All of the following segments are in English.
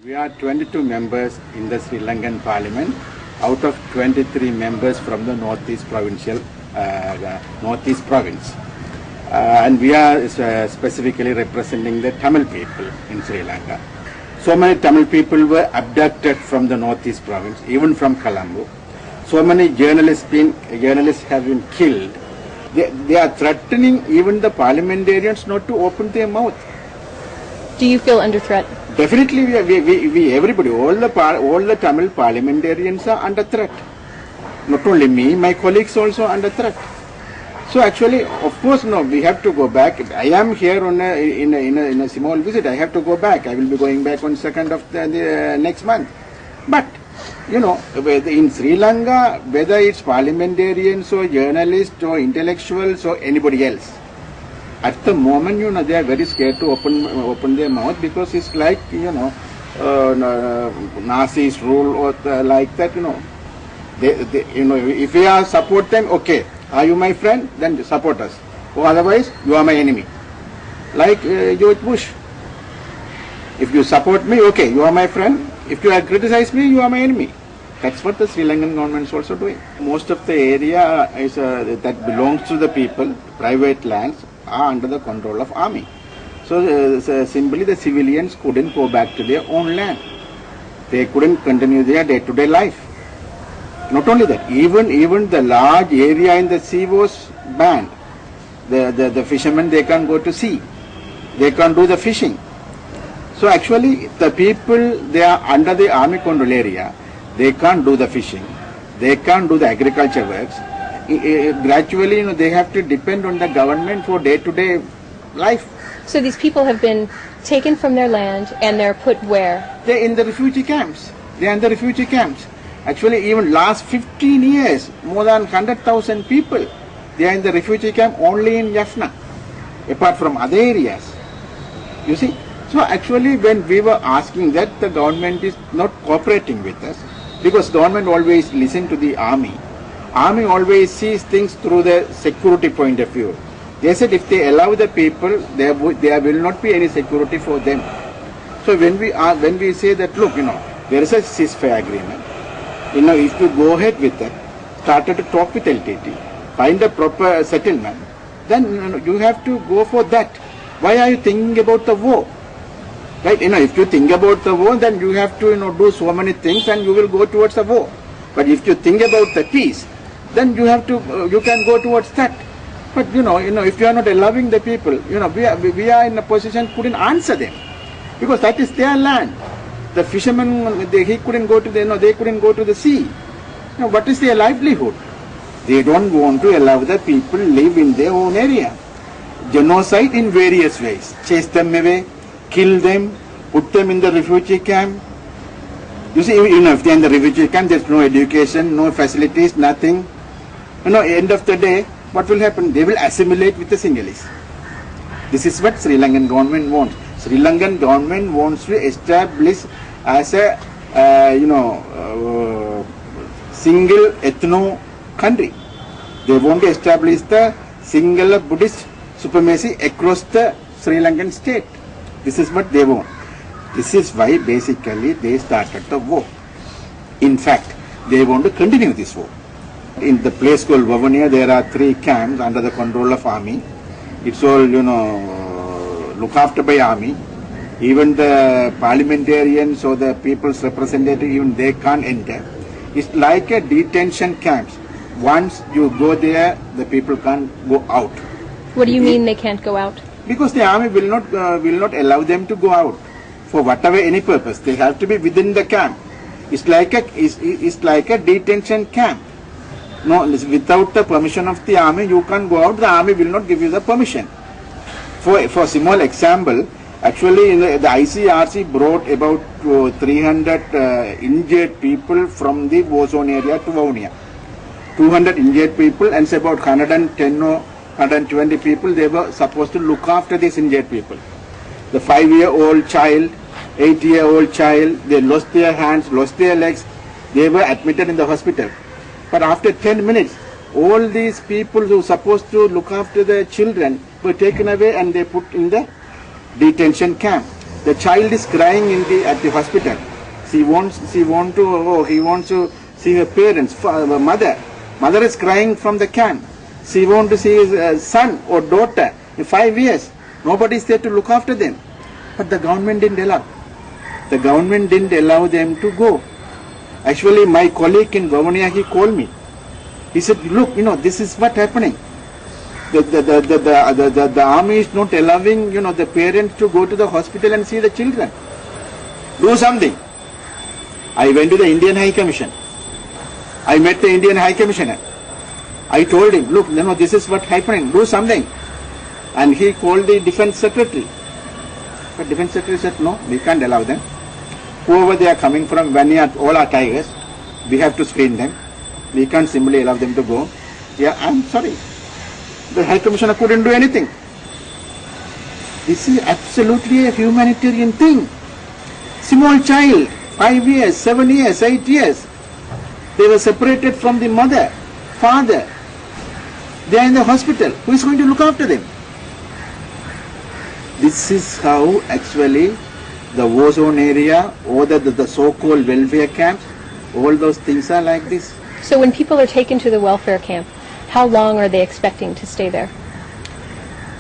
We are 22 members in the Sri Lankan Parliament, out of 23 members from the Northeast Province. And we are specifically representing the Tamil people in Sri Lanka. So many Tamil people were abducted from the Northeast Province, even from Colombo. So many journalists have been killed. They are threatening even the parliamentarians not to open their mouth. Do you feel under threat? Definitely, we everybody, all the Tamil parliamentarians are under threat. Not only me, my colleagues also under threat. So actually, of course, no, we have to go back. I am here on in a small visit. I have to go back. I will be going back on 2nd of the next month. But you know, in Sri Lanka, whether it's parliamentarians or journalists or intellectuals or anybody else, at the moment, you know, they are very scared to open their mouth, because it's like, you know, Nazis rule or like that, you know. You know, if we are support them, okay, are you my friend? Then support us. Or otherwise, you are my enemy. Like George Bush. If you support me, okay, you are my friend. If you criticize me, you are my enemy. That's what the Sri Lankan government is also doing. Most of the area is, that belongs to the people, private lands, are under the control of army. So simply the civilians couldn't go back to their own land. They couldn't continue their day-to-day life. Not only that, even the large area in the sea was banned. The fishermen, they can't go to sea. They can't do the fishing. So actually the people, they are under the army control area. They can't do the fishing. They can't do the agriculture works. Gradually, you know, they have to depend on the government for day-to-day life. So these people have been taken from their land and they're put where? They're in the refugee camps. They're in the refugee camps. Actually, even last 15 years, more than 100,000 people, they are in the refugee camp only in Jaffna, apart from other areas. You see? So actually, when we were asking that, the government is not cooperating with us, because government always listen to the army. Army always sees things through the security point of view. They said if they allow the people, there will not be any security for them. So when we say that, look, you know, there is a ceasefire agreement. You know, if you go ahead with that, started to talk with LTT, find a proper settlement, then you have to go for that. Why are you thinking about the war? Right? You know, if you think about the war, then you have to, you know, do so many things and you will go towards the war. But if you think about the peace, then you have to, you can go towards that. But you know, if you are not allowing the people, you know, we are in a position couldn't answer them, because that is their land. The fishermen, he couldn't go to the, they couldn't go to the sea. You know, what is their livelihood? They don't want to allow the people live in their own area. Genocide in various ways: chase them away, kill them, put them in the refugee camp. You see, you know, if they're in the refugee camp, there's no education, no facilities, nothing. You know, end of the day, what will happen? They will assimilate with the Sinhalese. This is what Sri Lankan government wants. Sri Lankan government wants to establish as a, single ethno country. They want to establish the single Buddhist supremacy across the Sri Lankan state. This is what they want. This is why basically they started the war. In fact, they want to continue this war. In the place called Vavuniya, there are 3 camps under the control of army. It's all, you know, looked after by army. Even the parliamentarians or the people's representative, even they can't enter. It's like a detention camps. Once you go there, the people can't go out. What do you mean they can't go out? Because the army will not allow them to go out for whatever any purpose. They have to be within the camp. It's like a detention camp. No, without the permission of the army, you can't go out. The army will not give you the permission. For small example, actually the ICRC brought about 300 injured people from the war zone area to Vavuniya. 200 injured people, and say about 110 or 120 people, they were supposed to look after these injured people. The 5-year-old child, 8-year-old child, they lost their hands, lost their legs. They were admitted in the hospital. But after 10 minutes, all these people who were supposed to look after the children were taken away and they put in the detention camp. The child is crying at the hospital. He wants to see her parents, mother. Mother is crying from the camp. She wants to see his son or daughter in 5 years. Nobody is there to look after them. But the government didn't allow. The government didn't allow them to go. Actually, my colleague in Governia, he called me. He said, look, this is what happening. The army is not allowing, the parents to go to the hospital and see the children. Do something. I went to the Indian High Commission. I met the Indian High Commissioner. I told him, look, this is what happening. Do something. And he called the Defense Secretary. But Defense Secretary said, no, we can't allow them. Whoever they are coming from, all are tigers. We have to screen them. We can't simply allow them to go. Yeah, I'm sorry. The High Commissioner couldn't do anything. This is absolutely a humanitarian thing. Small child, 5 years, 7 years, 8 years. They were separated from the mother, father. They are in the hospital. Who is going to look after them? This is how actually the war zone area or the so-called welfare camps, all those things are like this. So when people are taken to the welfare camp, how long are they expecting to stay there?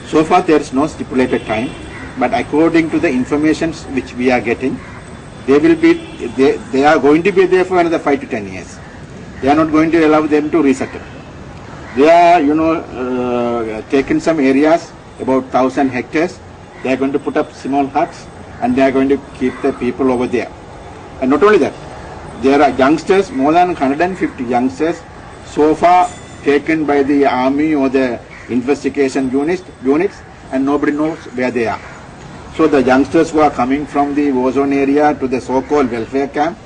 So far there is no stipulated time, but according to the information which we are getting, they are going to be there for another 5 to 10 years. They are not going to allow them to resettle. They are, taken some areas, about 1,000 hectares. They are going to put up small huts and they are going to keep the people over there. And not only that, there are youngsters, more than 150 youngsters, so far taken by the army or the investigation units, and nobody knows where they are. So the youngsters who are coming from the war zone area to the so-called welfare camp,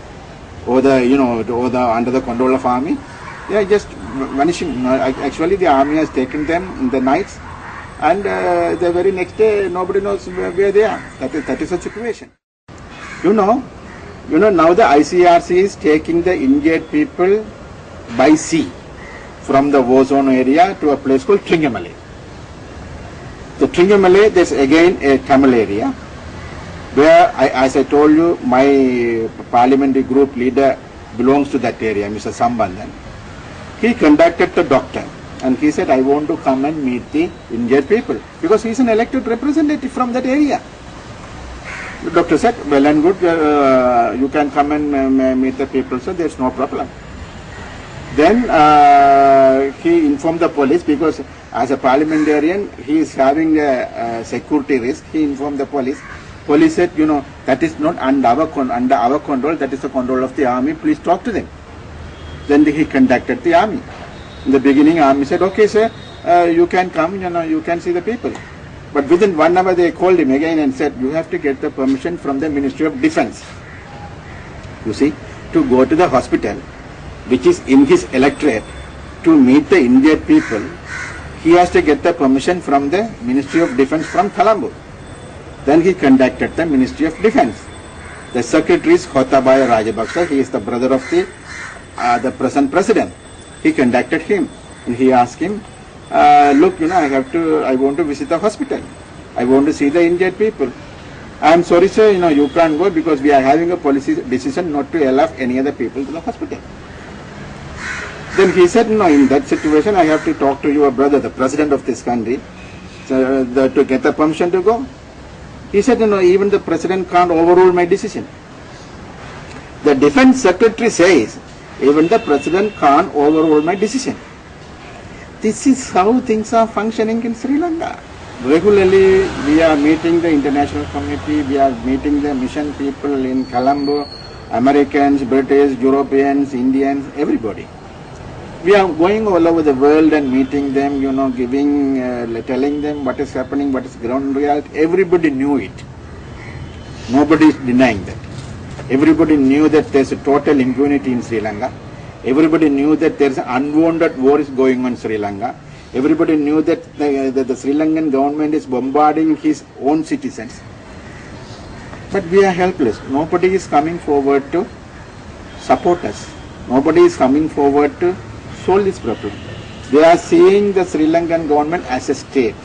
or under the control of army, they are just vanishing. Actually, the army has taken them in the nights, and the very next day nobody knows where they are. That is the situation. Now the ICRC is taking the injured people by sea from the war zone area to a place called Tringamalai. The Tringamalai, there's again a Tamil area where, as I told you, my parliamentary group leader belongs to that area, Mr. Sambandhan. He contacted the doctor and he said, I want to come and meet the injured people because he is an elected representative from that area. The doctor said, well and good, you can come and meet the people, so there's no problem. Then he informed the police because as a parliamentarian, he is having a security risk. He informed the police. Police said, that is not under our control, that is the control of the army, please talk to them. Then he contacted the army. In the beginning, army said, okay sir, you can come, you can see the people. But within 1 hour they called him again and said, you have to get the permission from the Ministry of Defense. You see, to go to the hospital, which is in his electorate, to meet the injured people, he has to get the permission from the Ministry of Defense from Colombo. Then he contacted the Ministry of Defense. The secretary is Khotabaya Rajapaksa. He is the brother of the present president. He contacted him and he asked him, look, I want to visit the hospital. I want to see the injured people. I am sorry sir, you can't go because we are having a policy decision not to allow any other people to the hospital. Then he said, no, in that situation I have to talk to your brother, the president of this country, to get the permission to go. He said, even the president can't overrule my decision. The defense secretary says, even the president can't overrule my decision. This is how things are functioning in Sri Lanka. Regularly, we are meeting the international community, we are meeting the mission people in Colombo, Americans, British, Europeans, Indians, everybody. We are going all over the world and meeting them, telling them what is happening, what is ground reality. Everybody knew it. Nobody is denying that. Everybody knew that there is a total impunity in Sri Lanka. Everybody knew that there is an unwanted war is going on in Sri Lanka. Everybody knew that the Sri Lankan government is bombarding his own citizens. But we are helpless. Nobody is coming forward to support us. Nobody is coming forward to solve this problem. They are seeing the Sri Lankan government as a state.